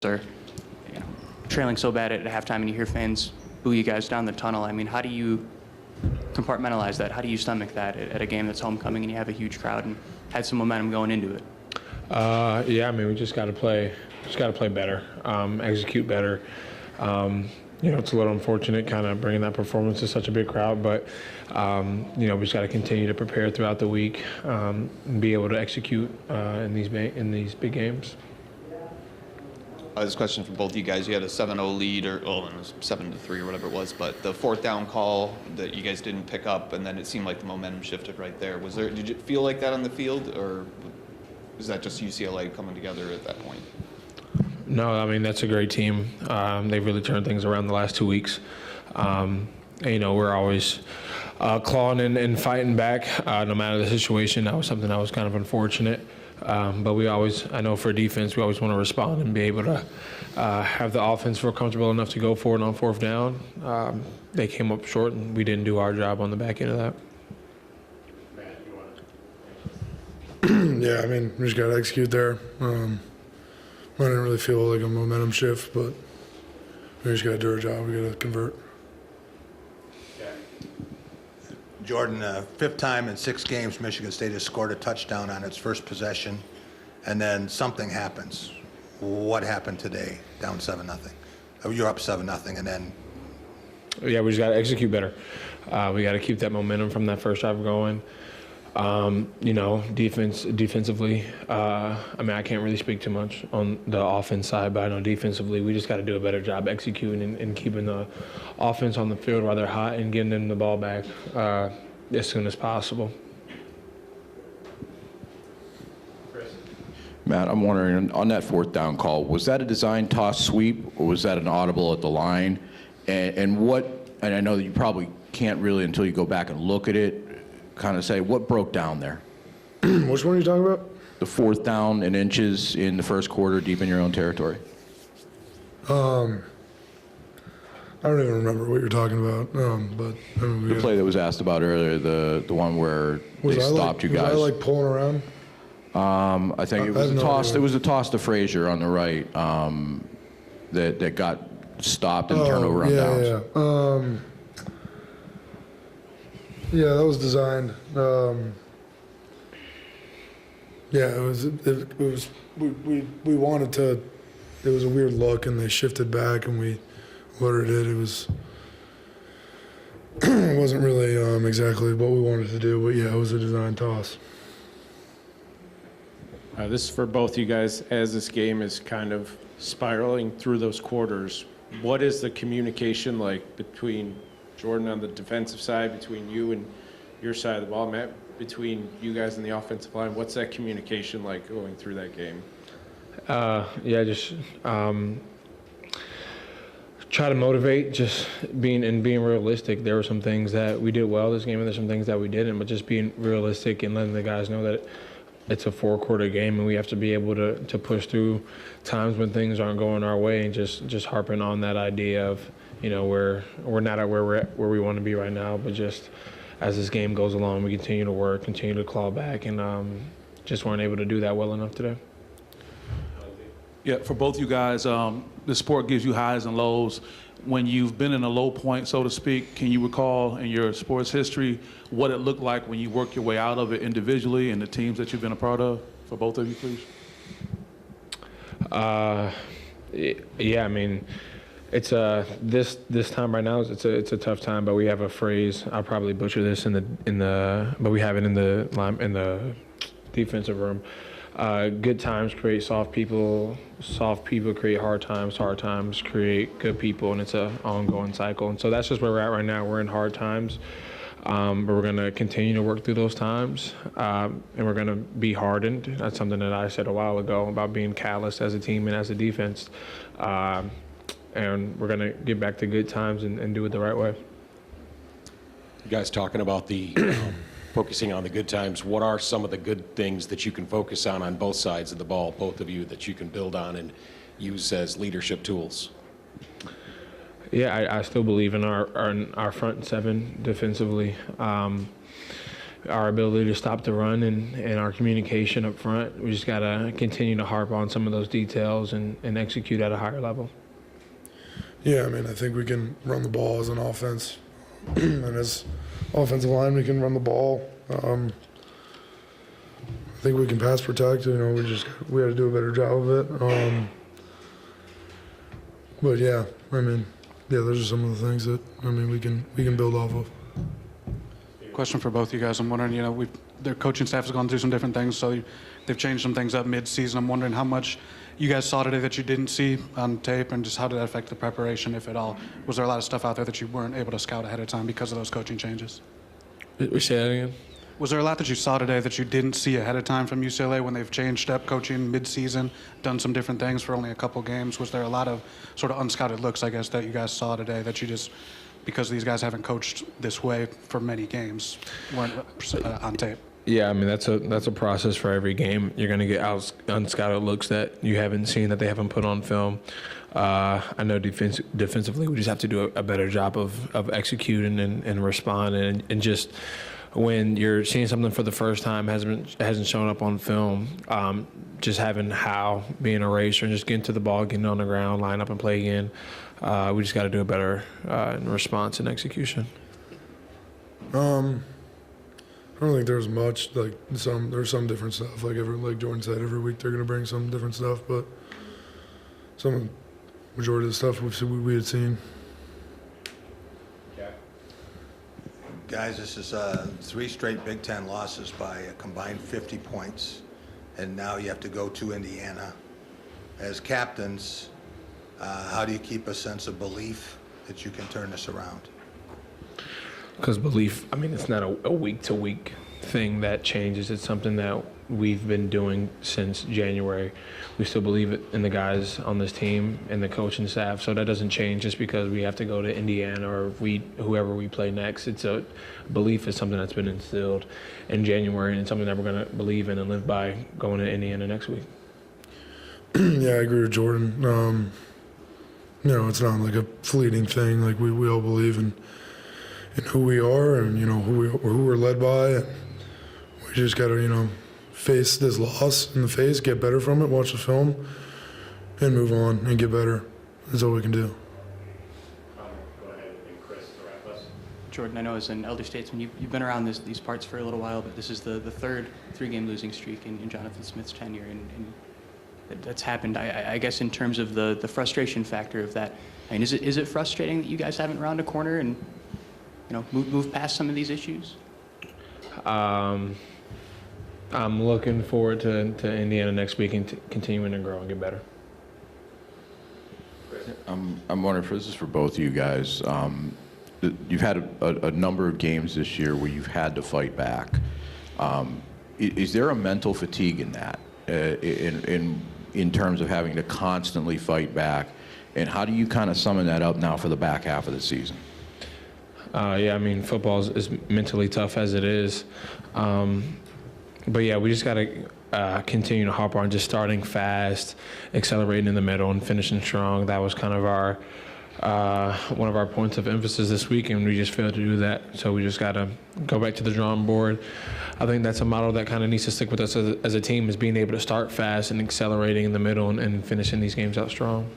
are, you know, trailing so bad at halftime, and you hear fans boo you guys down the tunnel. I mean, how do you compartmentalize that? How do you stomach that at a game that's homecoming and you have a huge crowd and had some momentum going into it? Yeah, I mean, we just got to play better, execute better. It's a little unfortunate kind of bringing that performance to such a big crowd, but, we just got to continue to prepare throughout the week and be able to execute in these big games. This question for both of you guys. You had a 7-0 lead, or it was 7-3 or whatever it was, but the fourth down call that you guys didn't pick up, and then it seemed like the momentum shifted right there. Did you feel like that on the field, or is that just UCLA coming together at that point? No, I mean, that's a great team. They've really turned things around the last 2 weeks. We're always clawing and fighting back, no matter the situation. That was something that was kind of unfortunate. But I know for defense, we always want to respond and be able to have the offense feel comfortable enough to go for it on fourth down. They came up short, and we didn't do our job on the back end of that. Yeah, I mean, we just got to execute there. I didn't really feel like a momentum shift, but we just got to do our job. We got to convert. Jordan, fifth time in 6 games, Michigan State has scored a touchdown on its first possession, and then something happens. What happened today? Down 7-0. You're up 7-0, and then. Yeah, we just got to execute better. We got to keep that momentum from that first drive going. Defensively, I can't really speak too much on the offense side, but I know defensively we just got to do a better job executing and keeping the offense on the field while they're hot and getting them the ball back as soon as possible. Matt, I'm wondering, on that fourth down call, was that a design toss sweep, or was that an audible at the line? And I know that you probably can't really, until you go back and look at it, kind of say what broke down there. Which one are you talking about? The fourth down and inches in the first quarter, deep in your own territory. I don't even remember what you're talking about. But I mean, The play that was asked about earlier, the one where they stopped you guys. Was I pulling around? I think it was a toss. It was a toss to Frazier on the right that got stopped and turned over on downs. Yeah. Yeah, that was designed. It was. We wanted to. It was a weird look, and they shifted back, and we ordered it. It was. It wasn't really exactly what we wanted to do, but yeah, it was a design toss. This is for both you guys. As this game is kind of spiraling through those quarters, what is the communication like between Jordan on the defensive side, between you and your side of the ball, Matt, between you guys and the offensive line? What's that communication like going through that game? Just try to motivate, just being realistic. There were some things that we did well this game, and there's some things that we didn't, but just being realistic and letting the guys know that it's a 4-quarter game, and we have to be able to push through times when things aren't going our way, and just harping on that idea of, we're not at where we want to be right now, but just as this game goes along, we continue to work, continue to claw back, and just weren't able to do that well enough today. Yeah, for both you guys, the sport gives you highs and lows. When you've been in a low point, so to speak, can you recall in your sports history what it looked like when you work your way out of it individually and the teams that you've been a part of? For both of you, please. Yeah, I mean, it's this time right now. It's a tough time, but we have a phrase. I'll probably butcher this but we have it in the defensive room. Good times create soft people. Soft people create hard times. Hard times create good people, and it's an ongoing cycle. And so that's just where we're at right now. We're in hard times, but we're going to continue to work through those times, and we're going to be hardened. That's something that I said a while ago about being callous as a team and as a defense. And we're going to get back to good times and do it the right way. You guys talking about the focusing on the good times. What are some of the good things that you can focus on both sides of the ball, both of you, that you can build on and use as leadership tools? Yeah, I still believe in our front seven defensively. our ability to stop the run and our communication up front. We just got to continue to harp on some of those details and execute at a higher level. Yeah, I mean, I think we can run the ball as an offense. And as offensive line, we can run the ball. I think we can pass protect. You know, we had to do a better job of it. But yeah, I mean, yeah, those are some of the things that we can build off of. Question for both you guys. I'm wondering, you know, their coaching staff has gone through some different things, so they've changed some things up mid-season. I'm wondering how much you guys saw today that you didn't see on tape, and just how did that affect the preparation, if at all? Was there a lot of stuff out there that you weren't able to scout ahead of time because of those coaching changes? We say that again? Was there a lot that you saw today that you didn't see ahead of time from UCLA when they've changed up coaching mid-season, done some different things for only a couple games? Was there a lot of sort of unscouted looks, I guess, that you guys saw today that you just, because these guys haven't coached this way for many games, weren't on tape? Yeah, I mean, that's a process for every game. You're going to get unscouted looks that you haven't seen, that they haven't put on film. I know defensively we just have to do a better job of executing and responding, and just when you're seeing something for the first time hasn't shown up on film, just having how being a racer and just getting to the ball, getting on the ground, line up and play again. We just got to do a better response and execution. I don't think there's much, like there's some different stuff. Like Jordan said, every week they're gonna bring some different stuff, but majority of the stuff we had seen. Guys, this is 3 straight Big Ten losses by a combined 50 points, and now you have to go to Indiana. As captains, how do you keep a sense of belief that you can turn this around? Because belief, I mean, it's not a week-to-week thing that changes. It's something that we've been doing since January. We still believe in the guys on this team and the coaching staff, so that doesn't change just because we have to go to Indiana or whoever we play next. It's a belief is something that's been instilled in January, and it's something that we're going to believe in and live by going to Indiana next week. Yeah, I agree with Jordan. You know, it's not like a fleeting thing. Like we all believe in who we are and, you know, who we're led by. And we just got to, you know, face this loss in the face, get better from it, watch the film, and move on and get better. That's all we can do. Go ahead and Chris to wrap us. Jordan, I know as an elder statesman, you've been around these parts for a little while, but this is the third 3-game losing streak in Jonathan Smith's tenure, and that's happened. I guess in terms of the frustration factor of that, I mean, is it frustrating that you guys haven't round a corner and, you know, move past some of these issues? I'm looking forward to Indiana next week and continuing to grow and get better. I'm wondering, this is for both of you guys. You've had a number of games this year where you've had to fight back. Is there a mental fatigue in that, in terms of having to constantly fight back? And how do you kind of summon that up now for the back half of the season? Yeah, I mean, football is mentally tough as it is. But yeah, we just got to continue to harp on just starting fast, accelerating in the middle, and finishing strong. That was kind of our one of our points of emphasis this week, and we just failed to do that. So we just got to go back to the drawing board. I think that's a model that kind of needs to stick with us as a team, is being able to start fast and accelerating in the middle and finishing these games out strong.